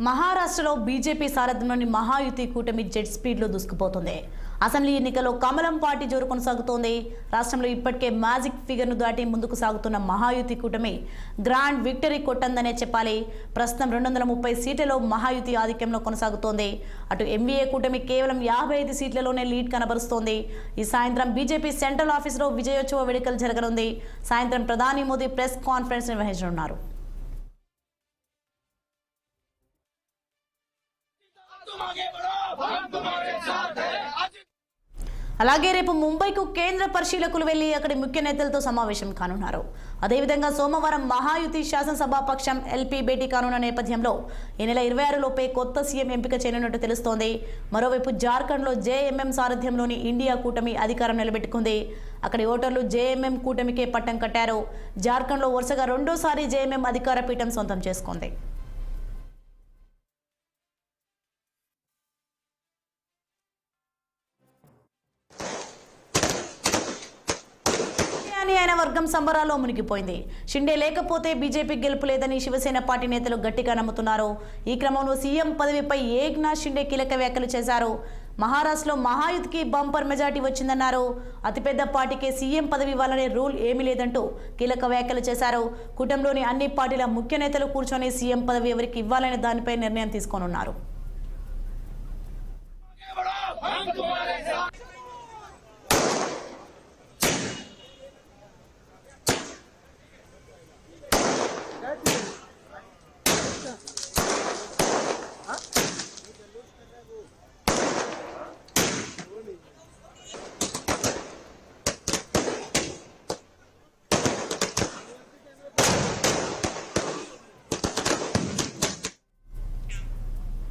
మహారాష్ట్రలో బీజేపీ సారథ్యంలోని మహాయుతి కూటమి జెట్ స్పీడ్లో దూసుకుపోతుంది. అసెంబ్లీ ఎన్నికల్లో కమలం పార్టీ జోరు కొనసాగుతోంది. రాష్ట్రంలో ఇప్పటికే మ్యాజిక్ ఫిగర్ను దాటి ముందుకు సాగుతున్న మహాయుతి కూటమి గ్రాండ్ విక్టరీ కొట్టందనే చెప్పాలి. ప్రస్తుతం 230 సీట్లలో మహాయుతి ఆధిక్యంలో కొనసాగుతోంది. అటు ఎంవీఏ కూటమి కేవలం 55 సీట్లలోనే లీడ్ కనబరుస్తోంది. ఈ సాయంత్రం బీజేపీ సెంట్రల్ ఆఫీసులో విజయోత్సవ వేడుకలు జరగనుంది. సాయంత్రం ప్రధాని మోదీ ప్రెస్ కాన్ఫరెన్స్ నిర్వహించనున్నారు. అలాగే రేపు ముంబైకు కేంద్ర పరిశీలకులు వెళ్లి అక్కడి ముఖ్య నేతలతో సమావేశం కానున్నారు. అదేవిధంగా సోమవారం మహాయుతి శాసనసభాపక్షం ఎల్పీ భేటీ కానున్న నేపథ్యంలో ఈ నెల 26 లోపే కొత్త సీఎం ఎంపిక చేయనున్నట్టు తెలుస్తోంది. మరోవైపు జార్ఖండ్లో జేఎంఎం సారథ్యంలోని ఇండియా కూటమి అధికారం నిలబెట్టుకుంది. అక్కడి ఓటర్లు జేఎంఎం కూటమికే పట్టం కట్టారు. జార్ఖండ్లో వరుసగా రెండోసారి జేఎంఎం అధికార పీఠం సొంతం చేసుకుంది. ఆయన వర్గం సంబరాల్లో మునిగిపోయింది. షిండే లేకపోతే బీజేపీ గెలుపు లేదని శివసేన పార్టీ నేతలు గట్టిగా నమ్ముతున్నారు. ఈ క్రమంలో సీఎం పదవిపై ఏక్నాథ్ షిండే కీలక వ్యాఖ్యలు చేశారు. మహారాష్ట్రలో మహాయుతికి బంపర్ మెజార్టీ వచ్చిందన్నారు. అతిపెద్ద పార్టీకే సీఎం పదవి ఇవ్వాలనే రూల్ ఏమీ లేదంటూ కీలక వ్యాఖ్యలు చేశారు. కూటమిలోని అన్ని పార్టీల ముఖ్య నేతలు కూర్చొని సీఎం పదవి ఎవరికి ఇవ్వాలనే దానిపై నిర్ణయం తీసుకోనున్నారు.